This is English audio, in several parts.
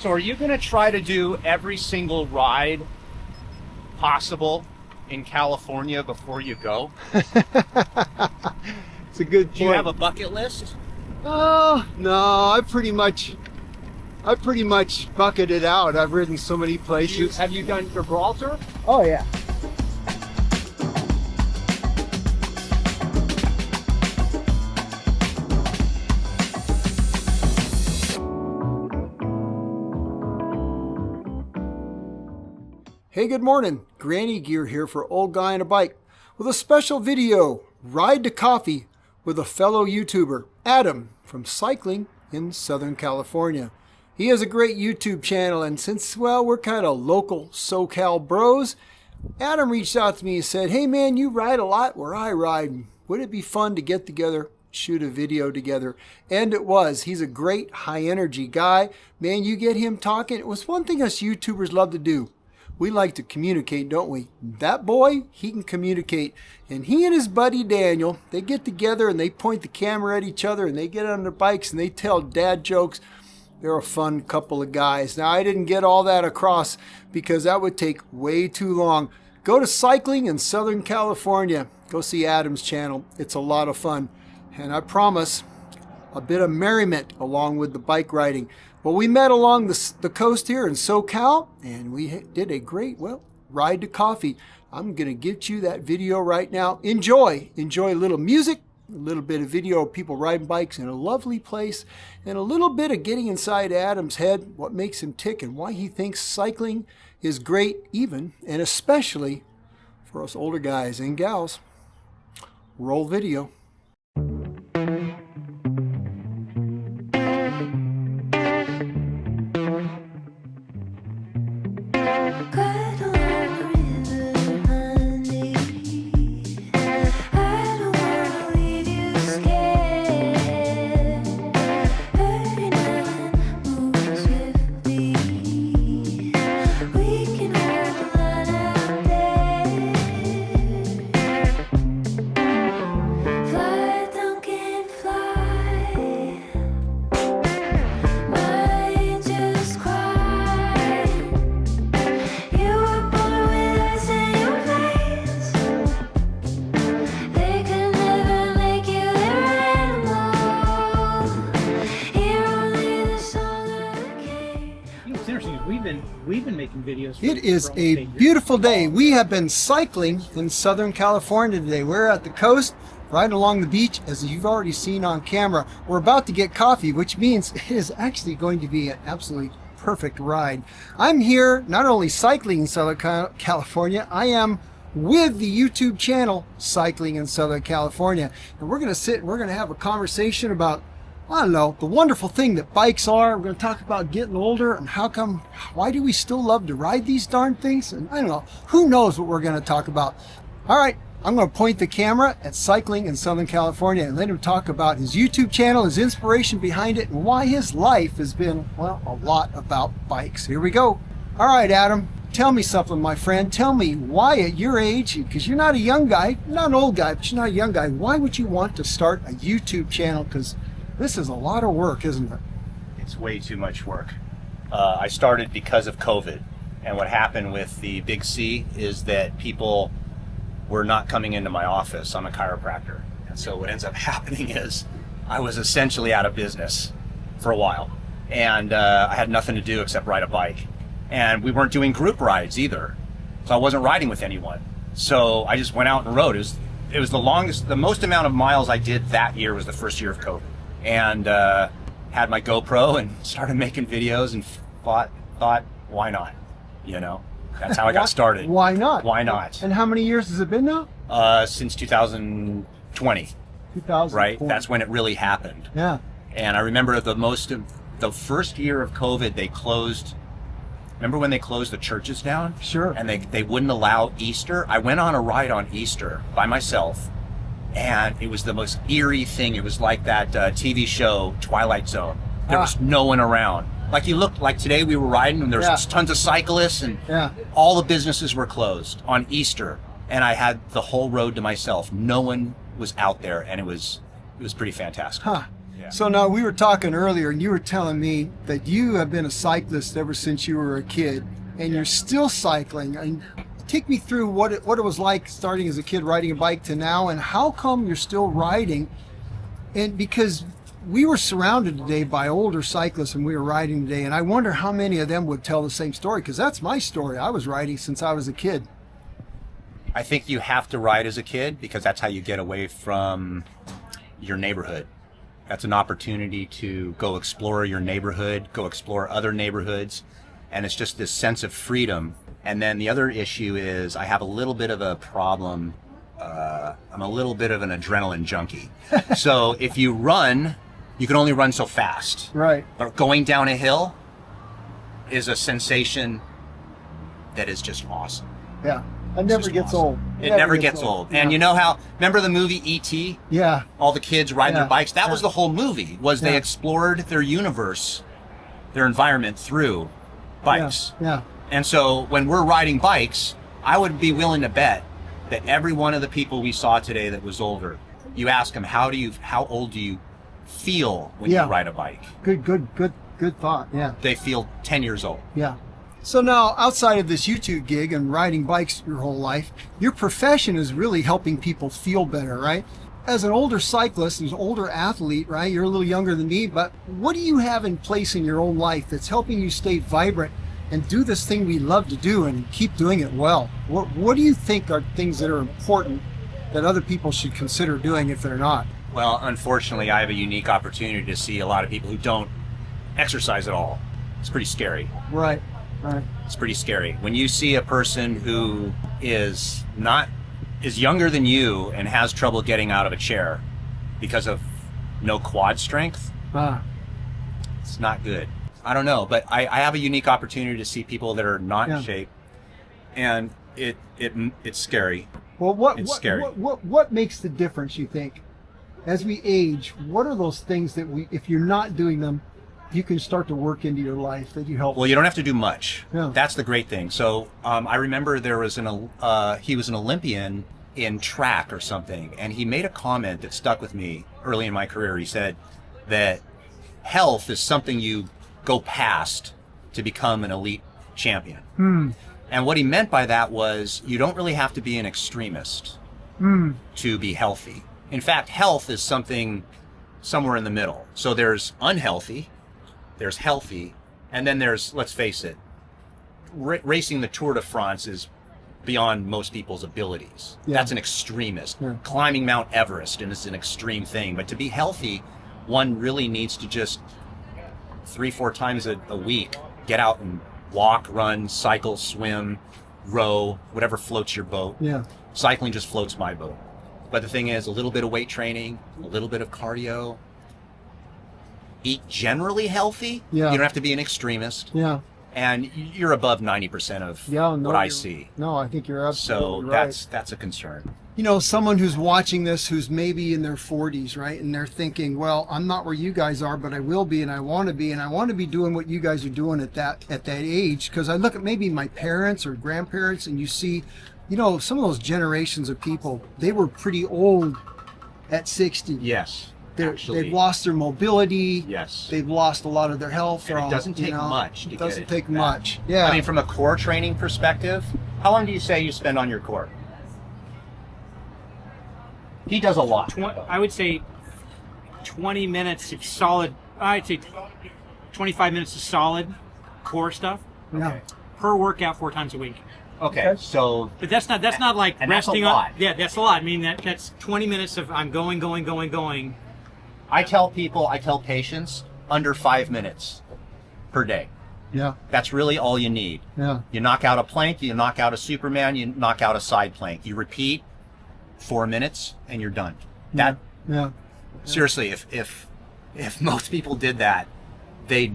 So are you going to try to do every single ride possible in California before you go? It's a good point. Do you have a bucket list? Oh, no, I pretty much bucketed out. I've ridden so many places. Have you done Gibraltar? Oh, yeah. Hey, good morning. Granny Gear here for Old Guy on a Bike with a special video, Ride to Coffee, with a fellow YouTuber, Adam, from cycling in Southern California. He has a great YouTube channel, and since, well, we're kind of local SoCal bros, Adam reached out to me and said, hey man, you ride a lot where I ride. Would it be fun to get together, shoot a video together? And it was. He's a great high energy guy. Man, you get him talking. It was one thing us YouTubers love to do. We like to communicate, don't we? That boy, he can communicate. And he and his buddy Daniel, they get together and they point the camera at each other and they get on their bikes and they tell dad jokes. They're a fun couple of guys. Now, I didn't get all that across because that would take way too long. Go to Cycling in Southern California. Go see Adam's channel. It's a lot of fun. And I promise a bit of merriment along with the bike riding. Well, we met along the coast here in SoCal, and we did a great, well, ride to coffee. I'm going to get you that video right now. Enjoy a little music, a little bit of video of people riding bikes in a lovely place, and a little bit of getting inside Adam's head, what makes him tick and why he thinks cycling is great, even and especially for us older guys and gals. Roll video. We've been making videos. It is a beautiful day. We have been cycling in Southern California today. We're at the coast, riding along the beach, as you've already seen on camera. We're about to get coffee, which means it is actually going to be an absolutely perfect ride. I'm here not only cycling in Southern California, I am with the YouTube channel Cycling in Southern California. And we're going to sit and we're going to have a conversation about, I don't know, the wonderful thing that bikes are. We're going to talk about getting older and why do we still love to ride these darn things? And I don't know, who knows what we're going to talk about. All right, I'm going to point the camera at Cycling in Southern California and let him talk about his YouTube channel, his inspiration behind it, and why his life has been, well, a lot about bikes. Here we go. All right, Adam, tell me something, my friend. Tell me why at your age, because you're not a young guy, not an old guy, but you're not a young guy, why would you want to start a YouTube channel? Because this is a lot of work, isn't it? It's way too much work. I started because of COVID. And what happened with the Big C is that people were not coming into my office. I'm a chiropractor. And so what ends up happening is I was essentially out of business for a while. And I had nothing to do except ride a bike. And we weren't doing group rides either. So I wasn't riding with anyone. So I just went out and rode. It was the most amount of miles I did that year was the first year of COVID. And had my GoPro and started making videos and thought, why not? You know, that's how I got started. Why not? Why not? And how many years has it been now? Since 2020. 2020. Right? That's when it really happened. Yeah. And I remember the first year of COVID, they closed. Remember when they closed the churches down? Sure. And they wouldn't allow Easter? I went on a ride on Easter by myself. And it was the most eerie thing. It was like that TV show, Twilight Zone. There was no one around. Like you looked, like today we were riding and there was tons of cyclists and all the businesses were closed on Easter. And I had the whole road to myself. No one was out there and it was pretty fantastic. Huh. Yeah. So now we were talking earlier, and you were telling me that you have been a cyclist ever since you were a kid, and you're still cycling. And take me through what it was like starting as a kid riding a bike to now, and how come you're still riding? And because we were surrounded today by older cyclists, and we were riding today, and I wonder how many of them would tell the same story, because that's my story. I was riding since I was a kid. I think you have to ride as a kid because that's how you get away from your neighborhood. That's an opportunity to go explore your neighborhood, go explore other neighborhoods, and it's just this sense of freedom. And then the other issue is I have a little bit of a problem. I'm a little bit of an adrenaline junkie. So if you run, you can only run so fast. Right. But going down a hill is a sensation that is just awesome. Yeah. It never gets old. It never gets old. Yeah. And you know how, remember the movie E.T.? Yeah. All the kids riding Yeah. their bikes? That was Yeah. the whole movie, was they explored their universe, their environment through bikes. Yeah. And so when we're riding bikes, I would be willing to bet that every one of the people we saw today that was older, you ask them, how old do you feel when Yeah. you ride a bike? Good thought. Yeah. They feel 10 years old. Yeah. So now, outside of this YouTube gig and riding bikes your whole life, your profession is really helping people feel better, right? As an older cyclist, as an older athlete, right? You're a little younger than me, but what do you have in place in your own life that's helping you stay vibrant and do this thing we love to do and keep doing it well? What do you think are things that are important that other people should consider doing if they're not? Well, unfortunately, I have a unique opportunity to see a lot of people who don't exercise at all. It's pretty scary. Right. Right. It's pretty scary. When you see a person who is younger than you and has trouble getting out of a chair because of no quad strength, it's not good. I don't know, but I have a unique opportunity to see people that are not in shape, and it's scary. Well, It's scary. What makes the difference, you think? As we age, what are those things that if you're not doing them, you can start to work into your life that you help? Well, you don't have to do much. Yeah. That's the great thing. So I remember there was he was an Olympian in track or something, and he made a comment that stuck with me early in my career. He said that health is something you go past to become an elite champion. And what he meant by that was you don't really have to be an extremist to be healthy. In fact, health is something somewhere in the middle. So there's unhealthy, there's healthy, and then there's, let's face it, racing the Tour de France is beyond most people's abilities. Yeah. That's an extremist. Yeah. Climbing Mount Everest, and it's an extreme thing. But to be healthy, one really needs to just 3-4 times a week get out and walk, run, cycle, swim, row, whatever floats your boat. Yeah. Cycling just floats my boat. But the thing is, a little bit of weight training, a little bit of cardio, eat generally healthy. Yeah. You don't have to be an extremist. Yeah. And you're above 90% of what I see. No, I think you're absolutely So right. that's a concern. You know, someone who's watching this who's maybe in their 40s, right? And they're thinking, well, I'm not where you guys are, but I will be, and I want to be, and I want to be doing what you guys are doing at that age. Because I look at maybe my parents or grandparents, and you see, you know, some of those generations of people, they were pretty old at 60. Yes. They've lost their mobility. Yes. They've lost a lot of their health. And it doesn't take much to get it. It doesn't take back. much. Yeah. I mean, from a core training perspective, how long do you say you spend on your core? He does a lot. I would say 20 minutes of solid. I'd say 25 minutes of solid core stuff Yeah. per workout 4 times a week. Okay, so But that's not like and that's a resting lot. on. Yeah, that's a lot. I mean that's 20 minutes of I'm going. I tell patients under 5 minutes per day. Yeah. That's really all you need. Yeah. You knock out a plank, you knock out a Superman, you knock out a side plank. You repeat 4 minutes and you're done. That Yeah. seriously, if most people did that, they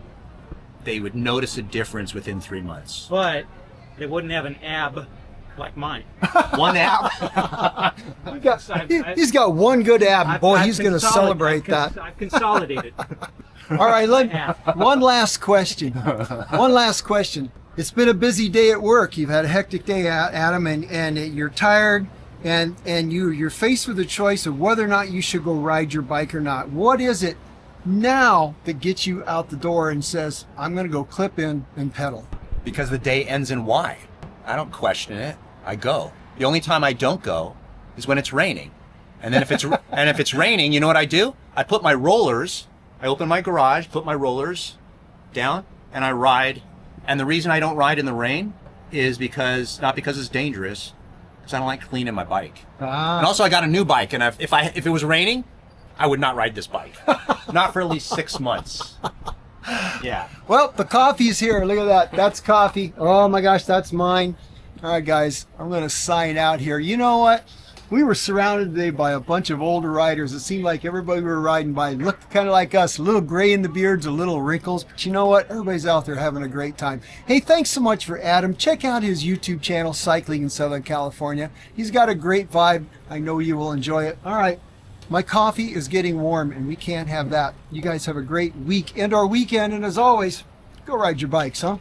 would notice a difference within 3 months. But they wouldn't have an ab like mine. One ab. He's got one good ab. Boy, he's going to I've celebrate that. I've consolidated. All right, one last question. One last question. It's been a busy day at work. You've had a hectic day, Adam, and you're tired, and you're faced with the choice of whether or not you should go ride your bike or not. What is it now that gets you out the door and says, I'm going to go clip in and pedal? Because the day ends in Y. I don't question it. I go. The only time I don't go is when it's raining. And then if it's raining, you know what I do? I put my rollers, I open my garage, put my rollers down, and I ride. And the reason I don't ride in the rain is not because it's dangerous, because I don't like cleaning my bike. And also I got a new bike, and if it was raining, I would not ride this bike. Not for at least 6 months. Yeah. Well, the coffee's here. Look at that. That's coffee. Oh my gosh, that's mine. All right, guys, I'm going to sign out here. You know what? We were surrounded today by a bunch of older riders. It seemed like everybody we were riding by looked kind of like us, a little gray in the beards, a little wrinkles. But you know what? Everybody's out there having a great time. Hey, thanks so much for Adam. Check out his YouTube channel, Cycling in Southern California. He's got a great vibe. I know you will enjoy it. All right. My coffee is getting warm, and we can't have that. You guys have a great week and our weekend. And as always, go ride your bikes, huh?